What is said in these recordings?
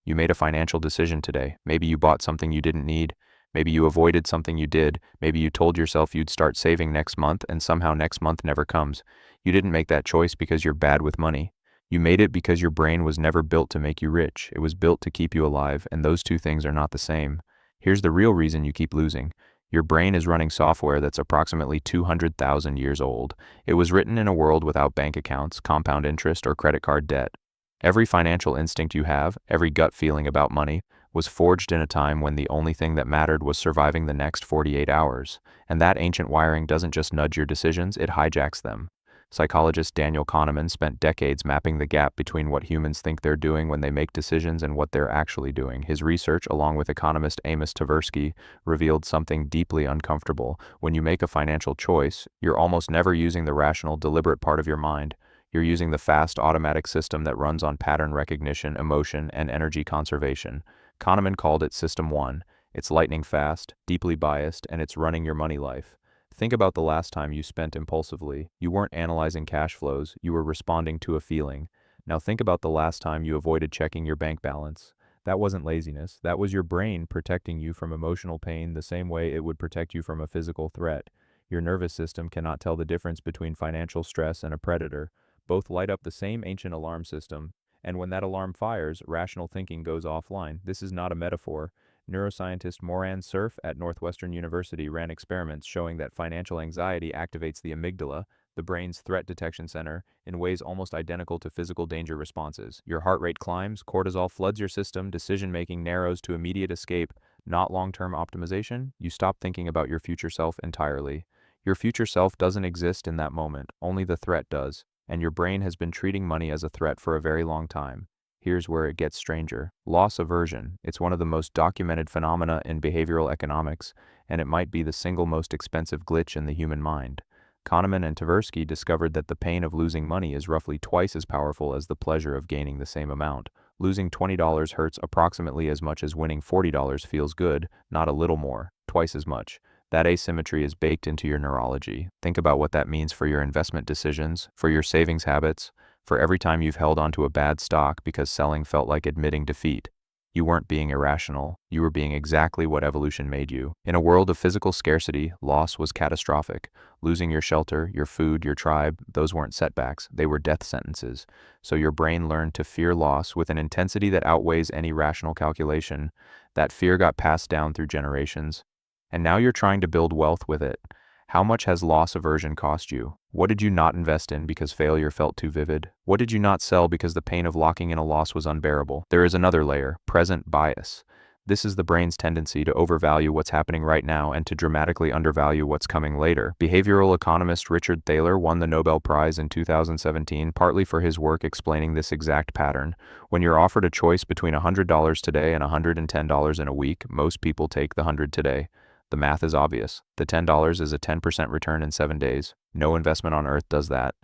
You made a financial decision today. Maybe you bought something you didn't need. Maybe you avoided something you did. Maybe you told yourself you'd start saving next month and somehow next month never comes. You didn't make that choice because you're bad with money. You made it because your brain was never built to make you rich. It was built to keep you alive, and those two things are not the same. Here's the real reason you keep losing. Your brain is running software that's approximately 200,000 years old. It was written in a world without bank accounts, compound interest, or credit card debt. Every financial instinct you have, every gut feeling about money, was forged in a time when the only thing that mattered was surviving the next 48 hours. And that ancient wiring doesn't just nudge your decisions, it hijacks them. Psychologist Daniel Kahneman spent decades mapping the gap between what humans think they're doing when they make decisions and what they're actually doing. His research, along with economist Amos Tversky, revealed something deeply uncomfortable. When you make a financial choice, you're almost never using the rational, deliberate part of your mind. You're using the fast, automatic system that runs on pattern recognition, emotion, and energy conservation. Kahneman called it System 1. It's lightning fast, deeply biased, and it's running your money life. Think about the last time you spent impulsively. You weren't analyzing cash flows, you were responding to a feeling. Now think about the last time you avoided checking your bank balance. That wasn't laziness, that was your brain protecting you from emotional pain the same way it would protect you from a physical threat. Your nervous system cannot tell the difference between financial stress and a predator. Both light up the same ancient alarm system, and when that alarm fires, rational thinking goes offline. This is not a metaphor. Neuroscientist Moran Cerf at Northwestern University ran experiments showing that financial anxiety activates the amygdala, the brain's threat detection center, in ways almost identical to physical danger responses. Your heart rate climbs, cortisol floods your system, decision-making narrows to immediate escape, not long-term optimization. You stop thinking about your future self entirely. Your future self doesn't exist in that moment, only the threat does, and your brain has been treating money as a threat for a very long time. Here's where it gets stranger. Loss aversion. It's one of the most documented phenomena in behavioral economics, and it might be the single most expensive glitch in the human mind. Kahneman and Tversky discovered that the pain of losing money is roughly twice as powerful as the pleasure of gaining the same amount. Losing $20 hurts approximately as much as winning $40 feels good, not a little more, twice as much. That asymmetry is baked into your neurology. Think about what that means for your investment decisions, for your savings habits, for every time you've held onto a bad stock because selling felt like admitting defeat. You weren't being irrational, you were being exactly what evolution made you. In a world of physical scarcity, loss was catastrophic. Losing your shelter, your food, your tribe, those weren't setbacks, they were death sentences. So your brain learned to fear loss with an intensity that outweighs any rational calculation. That fear got passed down through generations. And now you're trying to build wealth with it. How much has loss aversion cost you? What did you not invest in because failure felt too vivid? What did you not sell because the pain of locking in a loss was unbearable? There is another layer, present bias. This is the brain's tendency to overvalue what's happening right now and to dramatically undervalue what's coming later. Behavioral economist Richard Thaler won the Nobel Prize in 2017 partly for his work explaining this exact pattern. When you're offered a choice between $100 today and $110 in a week, most people take the 100 today. The math is obvious. The $10 is a 10% return in 7 days. No investment on earth does that.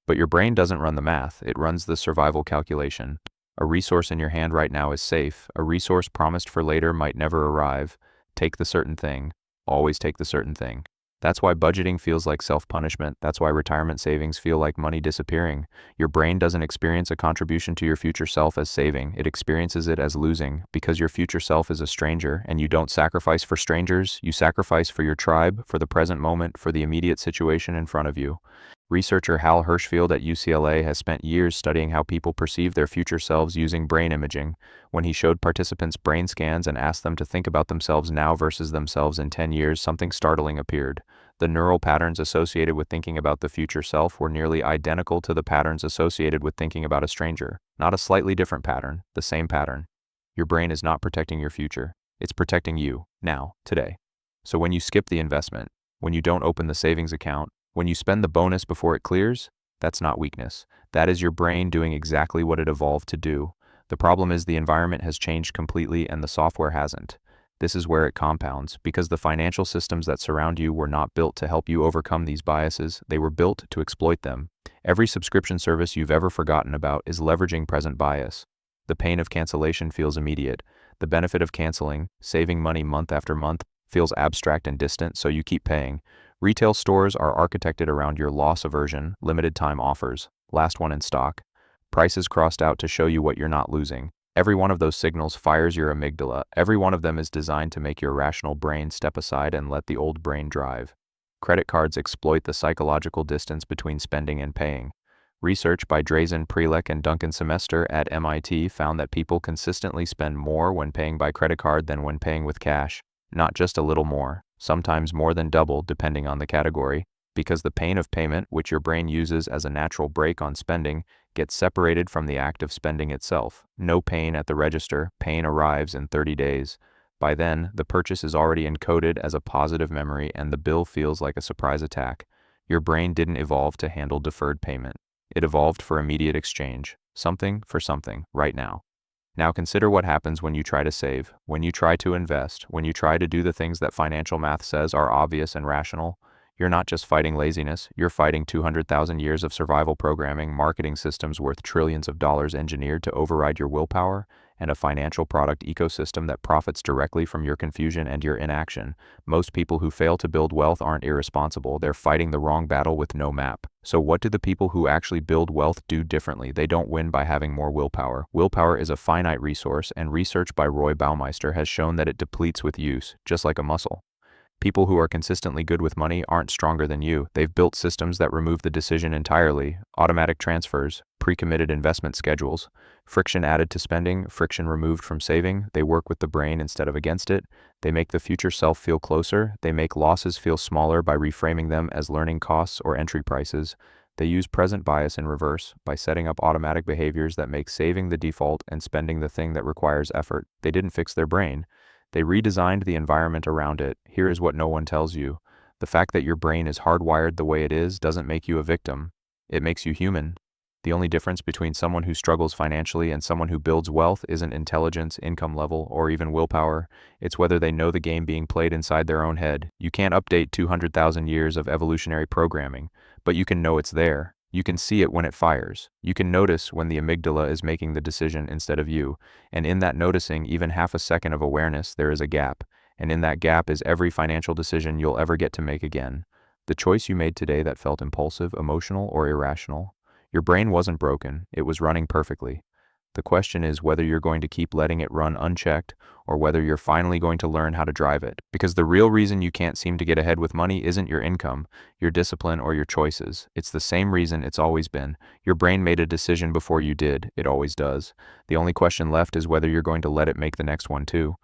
But your brain doesn't run the math, it runs the survival calculation. A resource in your hand right now is safe. A resource promised for later might never arrive. Take the certain thing. Always take the certain thing. That's why budgeting feels like self-punishment. That's why retirement savings feel like money disappearing. Your brain doesn't experience a contribution to your future self as saving. It experiences it as losing, because your future self is a stranger, and you don't sacrifice for strangers. You sacrifice for your tribe, for the present moment, for the immediate situation in front of you. Researcher Hal Hershfield at UCLA has spent years studying how people perceive their future selves using brain imaging. When he showed participants brain scans and asked them to think about themselves now versus themselves in 10 years, something startling appeared. The neural patterns associated with thinking about the future self were nearly identical to the patterns associated with thinking about a stranger. Not a slightly different pattern, the same pattern. Your brain is not protecting your future. It's protecting you, now, today. So when you skip the investment, when you don't open the savings account, when you spend the bonus before it clears, that's not weakness. That is your brain doing exactly what it evolved to do. The problem is the environment has changed completely and the software hasn't. This is where it compounds, because the financial systems that surround you were not built to help you overcome these biases, they were built to exploit them. Every subscription service you've ever forgotten about is leveraging present bias. The pain of cancellation feels immediate. The benefit of canceling, saving money month after month, feels abstract and distant, so you keep paying. Retail stores are architected around your loss aversion, limited time offers, last one in stock. Prices crossed out to show you what you're not losing. Every one of those signals fires your amygdala. Every one of them is designed to make your rational brain step aside and let the old brain drive. Credit cards exploit the psychological distance between spending and paying. Research by Drazen Prelek and Duncan Semester at MIT found that people consistently spend more when paying by credit card than when paying with cash. Not just a little more, sometimes more than double depending on the category, because the pain of payment, which your brain uses as a natural brake on spending, gets separated from the act of spending itself. No pain at the register, pain arrives in 30 days. By then, the purchase is already encoded as a positive memory and the bill feels like a surprise attack. Your brain didn't evolve to handle deferred payment. It evolved for immediate exchange. Something for something, right now. Now consider what happens when you try to save, when you try to invest, when you try to do the things that financial math says are obvious and rational. You're not just fighting laziness, you're fighting 200,000 years of survival programming, marketing systems worth trillions of dollars engineered to override your willpower, and a financial product ecosystem that profits directly from your confusion and your inaction. Most people who fail to build wealth aren't irresponsible, they're fighting the wrong battle with no map. So what do the people who actually build wealth do differently? They don't win by having more willpower. Willpower is a finite resource, and research by Roy Baumeister has shown that it depletes with use, just like a muscle. People who are consistently good with money aren't stronger than you. They've built systems that remove the decision entirely. Automatic transfers, pre-committed investment schedules, friction added to spending, friction removed from saving. They work with the brain instead of against it. They make the future self feel closer. They make losses feel smaller by reframing them as learning costs or entry prices. They use present bias in reverse by setting up automatic behaviors that make saving the default and spending the thing that requires effort. They didn't fix their brain. They redesigned the environment around it. Here is what no one tells you. The fact that your brain is hardwired the way it is doesn't make you a victim. It makes you human. The only difference between someone who struggles financially and someone who builds wealth isn't intelligence, income level, or even willpower. It's whether they know the game being played inside their own head. You can't update 200,000 years of evolutionary programming, but you can know it's there. You can see it when it fires. You can notice when the amygdala is making the decision instead of you. And in that noticing, even half a second of awareness, there is a gap. And in that gap is every financial decision you'll ever get to make again. The choice you made today that felt impulsive, emotional, or irrational. Your brain wasn't broken. It was running perfectly. The question is whether you're going to keep letting it run unchecked or whether you're finally going to learn how to drive it. Because the real reason you can't seem to get ahead with money isn't your income, your discipline, or your choices. It's the same reason it's always been. Your brain made a decision before you did. It always does. The only question left is whether you're going to let it make the next one too.